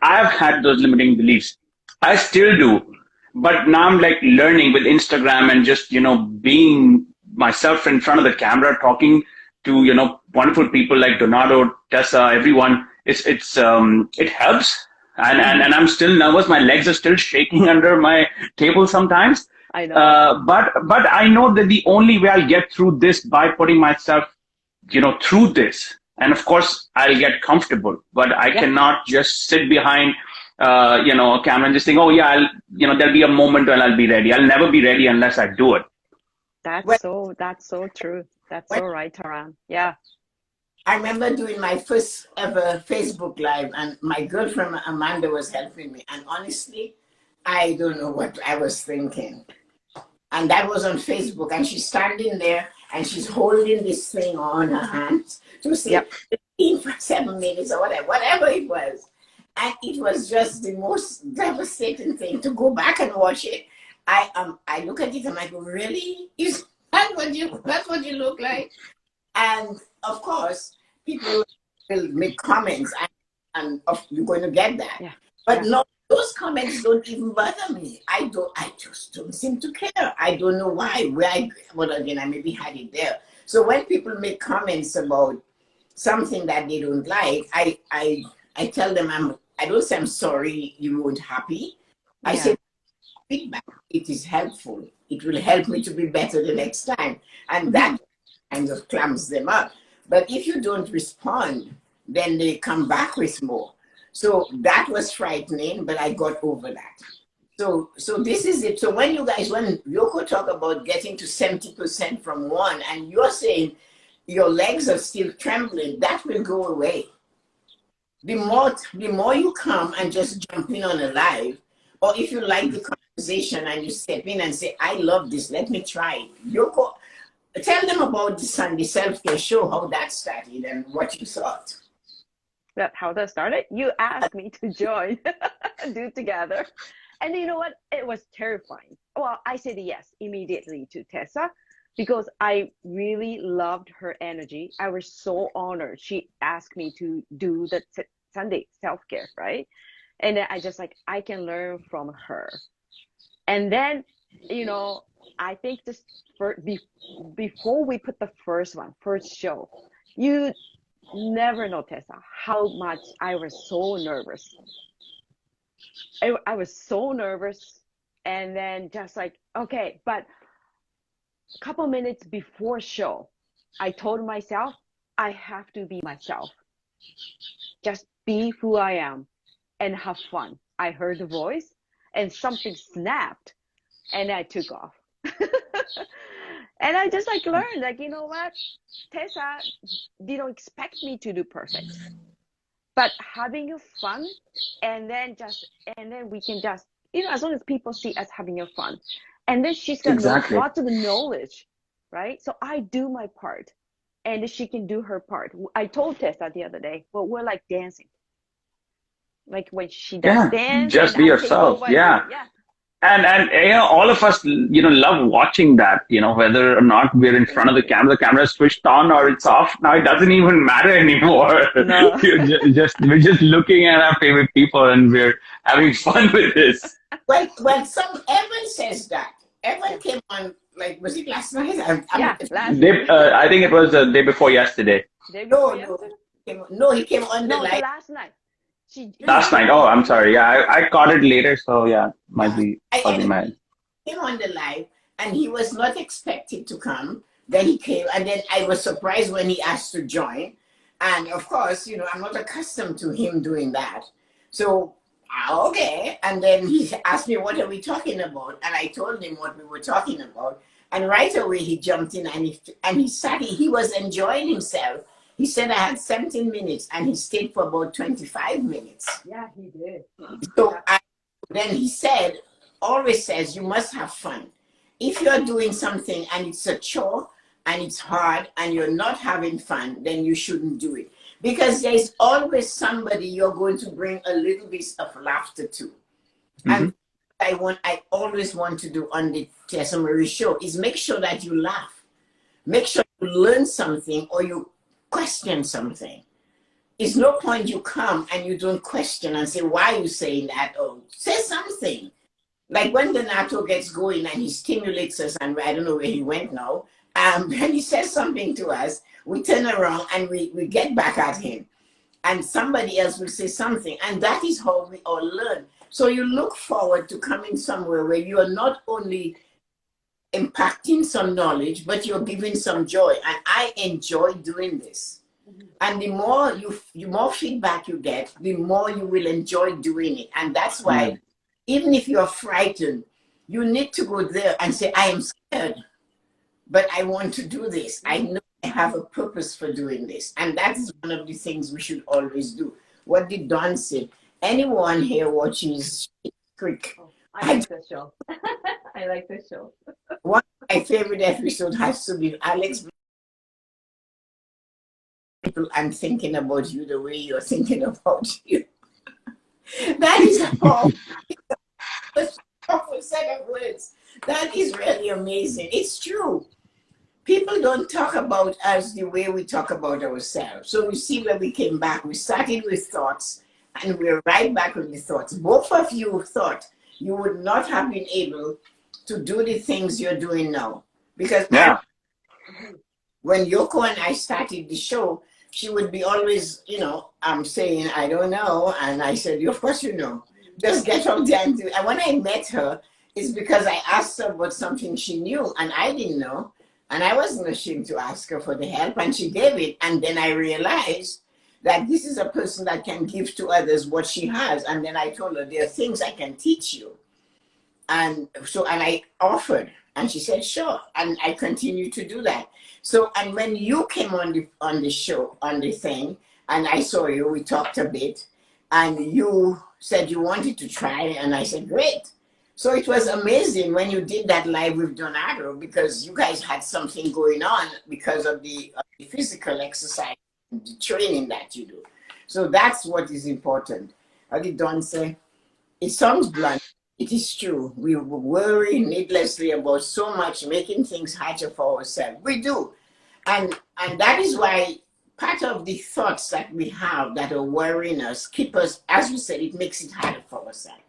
I've had those limiting beliefs. I still do. But now I'm like learning with Instagram and just, being myself in front of the camera, talking to, wonderful people like Donato, Tessa, everyone. It helps. And I'm still nervous. My legs are still shaking under my table sometimes. I know. But I know that the only way I'll get through this by putting myself, through this. And of course, I'll get comfortable. But I cannot just sit behind, a camera and just think, oh yeah, there'll be a moment when I'll be ready. I'll never be ready unless I do it. When, That's so true. That's when so right, Taran. Yeah. I remember doing my first ever Facebook Live, and my girlfriend Amanda was helping me. And honestly, I don't know what I was thinking. And that was on Facebook, and she's standing there and she's holding this thing on her hands to say 15 for 7 minutes or whatever it was. And it was just the most devastating thing to go back and watch it. I look at it and I go, really? Is that that's what you look like? And of course, people will make comments, and you're going to get that. Yeah. But no, those comments don't even bother me. I just don't seem to care. I don't know why. But again, I maybe had it there. So when people make comments about something that they don't like, I tell them I don't say I'm sorry you weren't happy. I say feedback. It is helpful. It will help me to be better the next time. And that kind of clamps them up. But if you don't respond, then they come back with more. So that was frightening, but I got over that. So this is it. So when Yoko talk about getting to 70% from one, and you're saying your legs are still trembling, that will go away. the more you come and just jump in on a live, or if you like the conversation and you step in and say, I love this, let me try it. Tell them about the Sunday self-care show, how that started and what you thought. That how that started? You asked me to join, do together. And you know what? It was terrifying. Well, I said yes immediately to Tessa because I really loved her energy. I was so honored. She asked me to do the Sunday self-care, right? And then I just like, I can learn from her. And then, you know, I think just before we put the first show, you never know, Tessa, how much I was so nervous. I was so nervous. And then just like, okay, but a couple minutes before show, I told myself, I have to be myself. Just be who I am and have fun. I heard the voice and something snapped and I took off. And I just like learned, like, you know what? Tessa didn't expect me to do perfect. But having fun and then we can just, you know, as long as people see us having fun. And then she's got Exactly. lots of knowledge, right? So I do my part and she can do her part. I told Tessa the other day, well, we're like dancing. Like when she does Yeah, dance just and be I take yourself. over and do, Yeah. yeah. And you know, all of us, you know, love watching that, you know, whether or not we're in front of Exactly. the camera is switched on or it's off. Now it doesn't even matter anymore. No. We're just looking at our favorite people and we're having fun with this. Well, some Evan says that. Evan Yeah. came on, like, was it last night? Yeah, last Day, I think it was the day before yesterday. day before no, yesterday. he came on the No, the live. last night. She Last night. came Oh, on I'm the sorry. last Yeah, night. I caught it later. So yeah, might Yeah. be Anyway, my. he came on the live, and he was not expected to come. Then he came, and then I was surprised when he asked to join. And of course, you know, I'm not accustomed to him doing that. So, okay. And then he asked me, what are we talking about? And I told him what we were talking about. And right away he jumped in and he sat, he was enjoying himself. He said I had 17 minutes and he stayed for about 25 minutes. Yeah, he did. So then he said, always says, you must have fun. If you're doing something and it's a chore and it's hard and you're not having fun, then you shouldn't do it. Because there's always somebody you're going to bring a little bit of laughter to. Mm-hmm. And I always want to do on the Tessa-Marie show is make sure that you laugh. Make sure you learn something or you question something. It's no point you come and you don't question and say, why are you saying that? Or say something. Like when Donato gets going and he stimulates us, and I don't know where he went now, and he says something to us, we turn around and we get back at him. And somebody else will say something. And that is how we all learn. So you look forward to coming somewhere where you are not only impacting some knowledge, but you're giving some joy. And I enjoy doing this. And the more more feedback you get, the more you will enjoy doing it. And that's why, even if you're frightened, you need to go there and say, I am scared, but I want to do this. I know I have a purpose for doing this. And that is one of the things we should always do. What did Don say? Anyone here watches Creek? I like the show. I like the show. One of my favorite episodes has to be Alex. I'm thinking about you the way you're thinking about you. That is a powerful set of words. That is really amazing. It's true. People don't talk about us the way we talk about ourselves. So we see where we came back. We started with thoughts and we're right back with the thoughts. Both of you thought you would not have been able to do the things you're doing now. Because when Yoko and I started the show, she would be always, you know, saying, I don't know. And I said, of course you know. Just get out there and do it. And when I met her, it's because I asked her about something she knew and I didn't know. And I wasn't ashamed to ask her for the help, and she gave it. And then I realized that this is a person that can give to others what she has. And then I told her, there are things I can teach you. And so, and I offered, and she said, sure. And I continue to do that. So, and when you came on the show, on the thing, and I saw you. We talked a bit, and you said you wanted to try, and I said, great. So it was amazing when you did that live with Donato, because you guys had something going on because of the physical exercise, the training that you do. So that's what is important. How did Don say? It sounds blunt. It is true. We worry needlessly about so much, making things harder for ourselves. We do. And that is why part of the thoughts that we have that are worrying us keep us, as we said, it makes it harder for ourselves.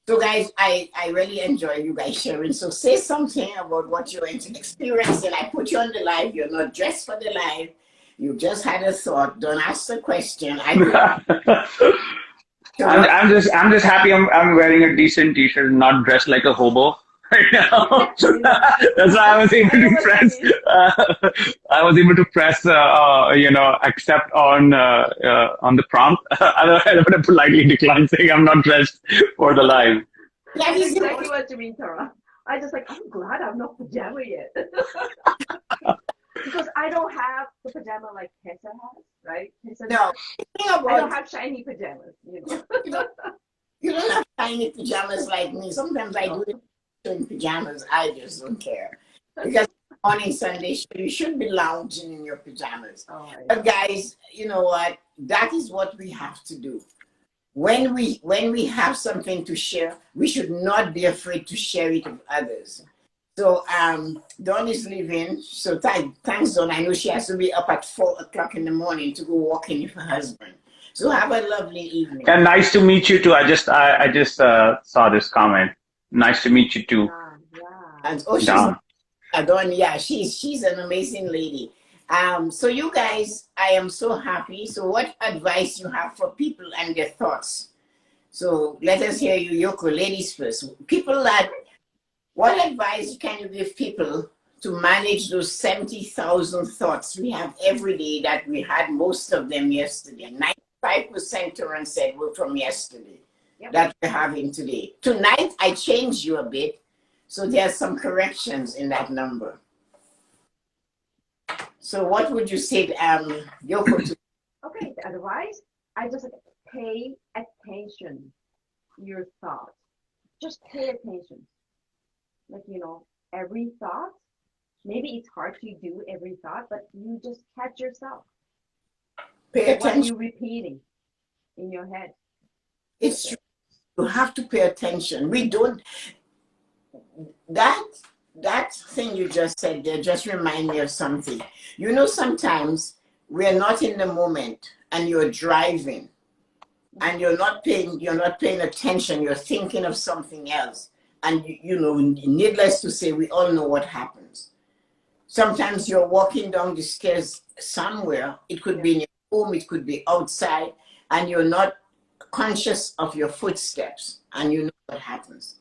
So guys, I really enjoy you guys sharing. So say something about what you're experiencing. I put you on the live. You're not dressed for the live. You just had a thought. Don't ask the question. I'm just happy I'm wearing a decent t-shirt and not dressed like a hobo right now. That's why I was able to press. I was able to press, accept on the prompt. Otherwise, I would have politely declined, saying I'm not dressed for the live. That's exactly what you mean, Tara. I just like, I'm glad I'm not pajama yet. Because I don't have the pajama like Tessa has, right? Tessa No, I don't have shiny pajamas, you know. You don't have shiny pajamas like me. Sometimes I do it in pajamas. I just don't care. Because morning Sunday, you should be lounging in your pajamas. Oh, but guys, you know what? That is what we have to do. When we have something to share, we should not be afraid to share it with others. So Dawn is leaving. So thanks, Dawn. I know she has to be up at 4 o'clock in the morning to go walking with her husband. So have a lovely evening. And nice to meet you too. I just saw this comment. Nice to meet you too. Yeah. And she's Dawn. Yeah, she's an amazing lady. So you guys, I am so happy. So what advice you have for people and their thoughts? So let us hear you, Yoko. Ladies first. What advice can you give people to manage those 70,000 thoughts we have every day that we had most of them yesterday? 95% Turan said were from yesterday. Yep. That we're having today. Tonight, I changed you a bit. So there's some corrections in that number. So what would you say, Yoko? Okay, the advice, I just pay attention to your thoughts. Just pay attention. Like, every thought, maybe it's hard to do every thought, but you just catch yourself. Pay attention. What you're repeating in your head. It's true. You have to pay attention. We don't, that thing you just said there just remind me of something. Sometimes we're not in the moment and you're driving and you're not paying attention. You're thinking of something else. And, needless to say, we all know what happens. Sometimes you're walking down the stairs somewhere. It could be in your home, it could be outside, and you're not conscious of your footsteps, and you know what happens.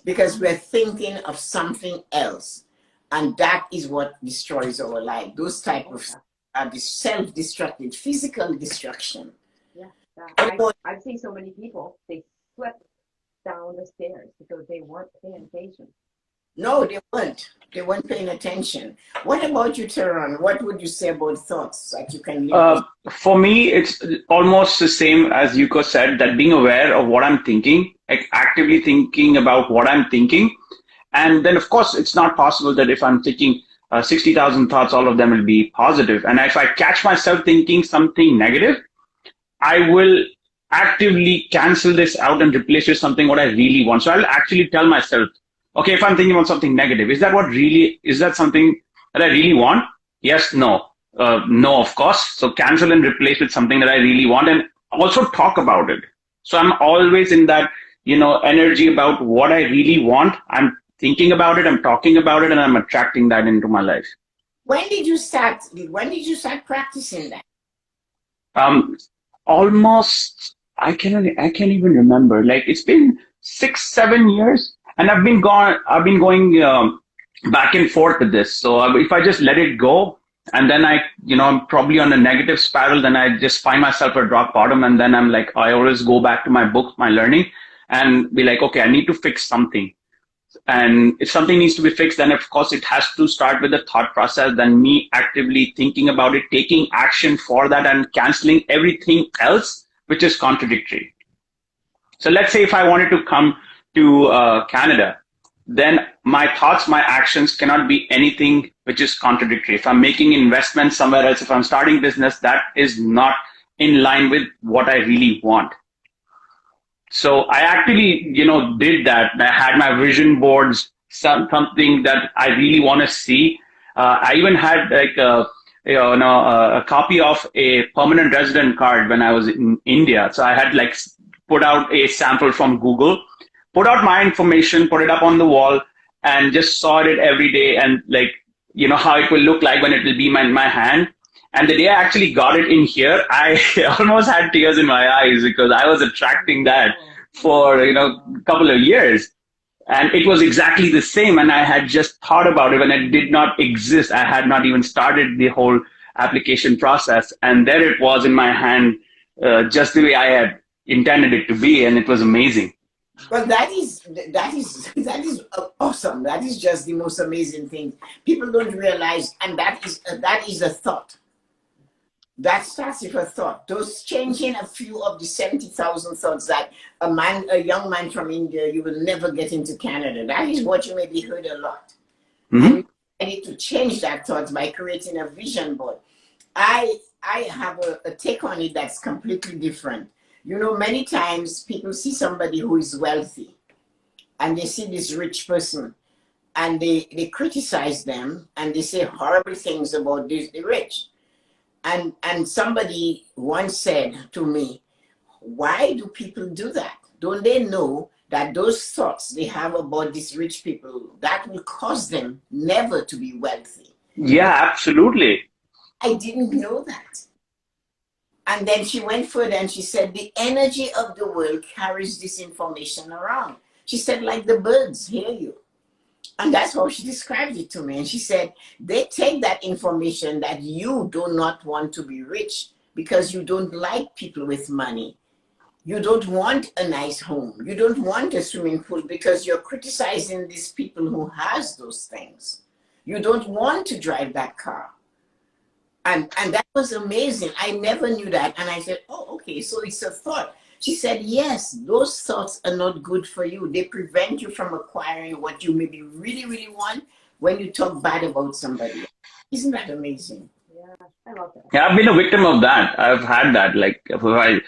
Because we're thinking of something else, and that is what destroys our life. Those type of self-destructive, physical destruction. Yeah. I've seen so many people, they swept down the stairs because they weren't paying attention. No, they weren't. They weren't paying attention. What about you, Teron? What would you say about thoughts that you can leave? For me, it's almost the same as Yuko said, that being aware of what I'm thinking, like actively thinking about what I'm thinking. And then, of course, it's not possible that if I'm thinking 60,000 thoughts, all of them will be positive. And if I catch myself thinking something negative, I will actively cancel this out and replace it with something what I really want. So I'll actually tell myself, okay, if I'm thinking about something negative, is that something that I really want? Yes, no. No, of course. So cancel and replace with something that I really want, and also talk about it. So I'm always in that, energy about what I really want. I'm thinking about it, I'm talking about it, and I'm attracting that into my life. When did you start practicing that? Almost, I can't even remember. Like, it's been 6-7 years, and I've been going back and forth with this. So if I just let it go, and then I'm probably on a negative spiral, then I just find myself at rock bottom, and then I'm like, I always go back to my books, my learning, and be like, okay, I need to fix something. And if something needs to be fixed, then of course it has to start with the thought process, then me actively thinking about it, taking action for that, and canceling everything else which is contradictory. So let's say if I wanted to come to Canada, then my thoughts, my actions cannot be anything which is contradictory. If I'm making investments somewhere else, if I'm starting business, that is not in line with what I really want. So I actually, did that. I had my vision boards, something that I really want to see. I even had like a copy of a permanent resident card when I was in India. So I had like put out a sample from Google, put out my information, put it up on the wall, and just saw it every day, and like, how it will look like when it will be in my hand. And the day I actually got it in here, I almost had tears in my eyes because I was attracting that for, a couple of years. And it was exactly the same. And I had just thought about it when it did not exist. I had not even started the whole application process. And there it was in my hand, just the way I had intended it to be. And it was amazing. But that is awesome. That is just the most amazing thing. People don't realize, and that is a thought. That starts with a thought. Those changing a few of the 70,000 thoughts that a young man from India, you will never get into Canada. That is what you maybe heard a lot. Mm-hmm. And I need to change that thought by creating a vision board. I have a take on it that's completely different. Many times people see somebody who is wealthy and they see this rich person and they criticize them and they say horrible things about the rich. And somebody once said to me, why do people do that? Don't they know that those thoughts they have about these rich people, that will cause them never to be wealthy? Yeah, absolutely. I didn't know that. And then she went further and she said, the energy of the world carries this information around. She said, like the birds hear you. And that's how she described it to me. And she said, they take that information that you do not want to be rich because you don't like people with money. You don't want a nice home. You don't want a swimming pool because you're criticizing these people who has those things. You don't want to drive that car. And that was amazing. I never knew that. And I said, oh, okay, so it's a thought. She said, yes, those thoughts are not good for you. They prevent you from acquiring what you maybe really, really want when you talk bad about somebody. Isn't that amazing? Yeah, I love that. Yeah, I've been a victim of that. I've had that. Like if I,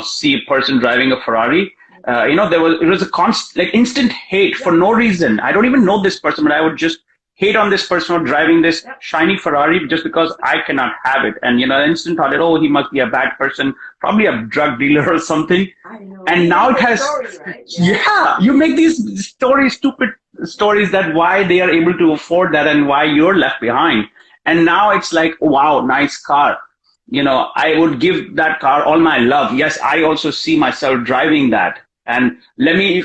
see a person driving a Ferrari, it was a constant, like instant hate for no reason. I don't even know this person, but I would just hate on this person for driving this shiny Ferrari just because I cannot have it. And, instant thought that, oh, he must be a bad person, probably a drug dealer or something. I know. And now it has, story, right? you make these stories, stupid stories that why they are able to afford that and why you're left behind. And now it's like, wow, nice car. I would give that car all my love. Yes, I also see myself driving that. And let me,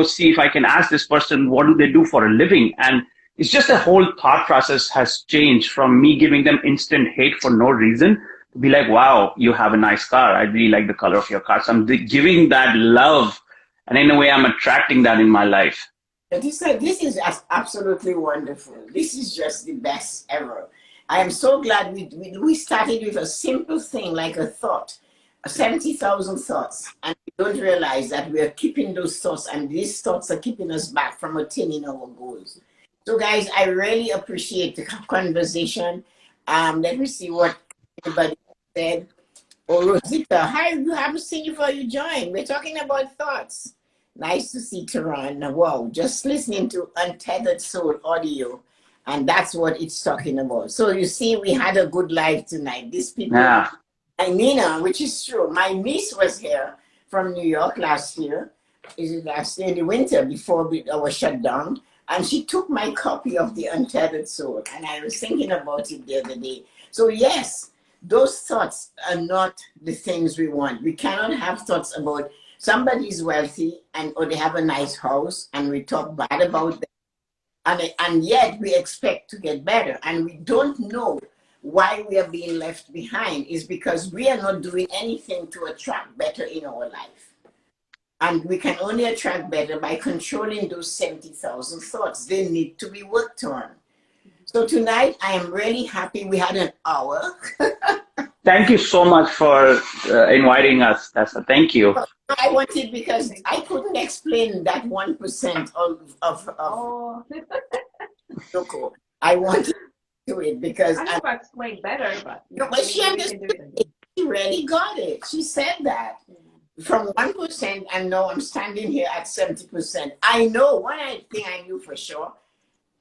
see if I can ask this person, what do they do for a living? And it's just the whole thought process has changed from me giving them instant hate for no reason to be like, wow, you have a nice car. I really like the color of your car. So I'm giving that love. And in a way, I'm attracting that in my life. This is absolutely wonderful. This is just the best ever. I am so glad we started with a simple thing like a thought, 70,000 thoughts. And we don't realize that we are keeping those thoughts, and these thoughts are keeping us back from attaining our goals. So guys, I really appreciate the conversation. Let me see what everybody said. Oh, Rosita, hi, you haven't seen you before you joined. We're talking about thoughts. Nice to see Tehran. Wow, just listening to Untethered Soul audio. And that's what it's talking about. So you see, we had a good live tonight. These people, Yeah. and Nina, which is true. My niece was here from New York last year. Is it last year in the winter before we was shut down? And she took my copy of the Untethered Soul. And I was thinking about it the other day. So yes, those thoughts are not the things we want. We cannot have thoughts about somebody is wealthy or they have a nice house and we talk bad about them. And yet we expect to get better. And we don't know why we are being left behind is because we are not doing anything to attract better in our life. And we can only attract better by controlling those 70,000 thoughts. They need to be worked on. So tonight, I am really happy we had an hour. Thank you so much for inviting us, Tessa. Thank you. I wanted because I couldn't explain that 1% of Oh, Yoko. I wanted to do it because I hope I explained better, but no, but she maybe we can do it again. She really got it. She said that from 1%, and now I'm standing here at 70%. I know one thing I knew for sure.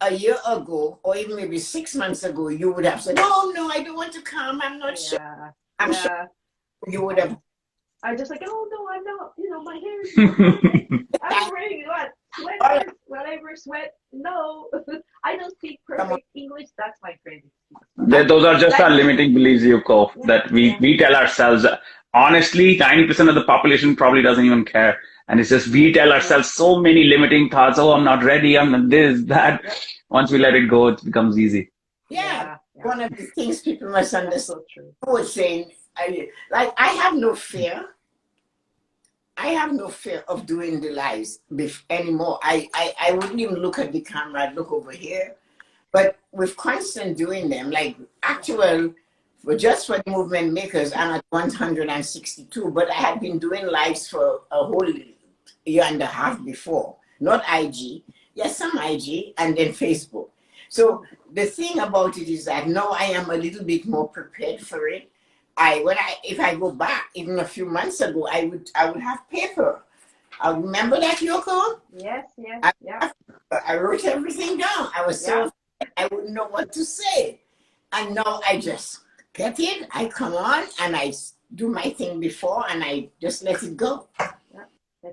A year ago, or even maybe 6 months ago, you would have said, "Oh no, I don't want to come. I'm not sure." Yeah, I'm sure you would have. I was just like, oh no, I'm not. You know, my hair is not perfect. I'm wearing what sweaters, whatever sweat. No, I don't speak perfect English. That's my favorite. Those are just our limiting beliefs, Yuko, that we tell ourselves. Honestly, 90% of the population probably doesn't even care. And it's just we tell ourselves so many limiting thoughts. Oh, I'm not ready. I'm not this, that. Once we let it go, it becomes easy. Yeah. One of the things people must understand. So true. I was saying, I have no fear. I have no fear of doing the lives anymore. I wouldn't even look at the camera. I'd look over here. But with constant doing them, like just for the movement makers, I'm at 162. But I had been doing lives for a whole year and a half before. Not IG. Yes, some IG and then Facebook. So the thing about it is that now I am a little bit more prepared for it. If I go back even a few months ago, I would have paper. I remember that, Yoko? Yes, I wrote everything down. I was so I wouldn't know what to say. And now I just get it, I come on and I do my thing before and I just let it go.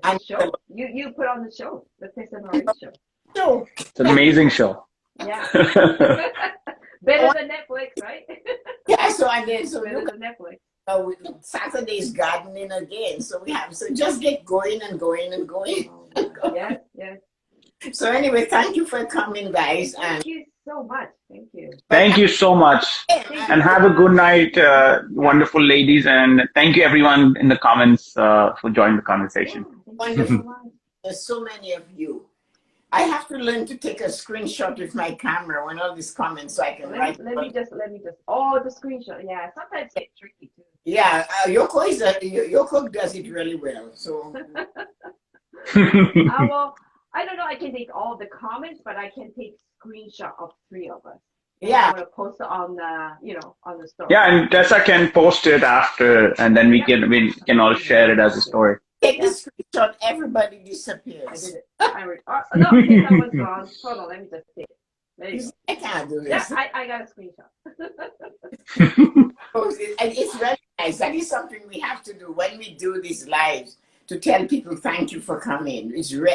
And show. You put on the show, the Tessa-Marie show. So it's an amazing show. Yeah. Better than Netflix, right? Yeah, so Better than Netflix. Saturday's gardening again. So just get going and going and going. Yes. So anyway, thank you for coming, guys. Thank you so much. Thank you. Thank you so much. And have a good night, wonderful ladies. And thank you everyone in the comments for joining the conversation. Wonderful. There's so many of you. I have to learn to take a screenshot with my camera when all these comments so I can write. Let me just. Oh, the screenshot. Yeah, sometimes it's tricky too. Yeah, Yoko does it really well. So. Well, I don't know. I can take all the comments, but I can take screenshot of 3 of us. Yeah. I'm gonna post it on the, on the story. Yeah, and Tessa can post it after, and then we can all share it as a story. Take the screenshot, everybody disappears. I did it. No, that was wrong. Hold on, let me just take it. There you go. I can't do Yeah, this. I got a screenshot. It's very nice. That is something we have to do when we do these lives, to tell people thank you for coming.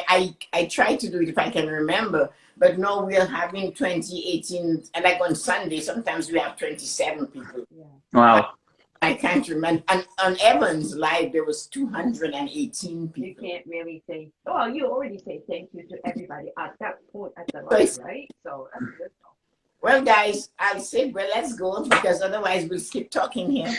I try to do it if I can remember, but no, we are having 2018, and like on Sunday, sometimes we have 27 people. Yeah. Wow. I can't remember. And on Evans Live, there was 218 people. You can't really say, well, you already say thank you to everybody at that point at the live, right? So that's good. Well, guys, I'll say, well, let's go because otherwise we'll keep talking here.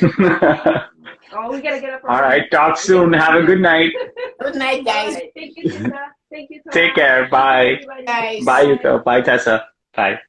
Oh, we gotta get up. All right, talk soon. Have a good night. Good night, guys. Right. Thank you, Tessa. Thank you so much. Take care. Bye. Guys. Bye, Yuko. Bye, Tessa. Bye.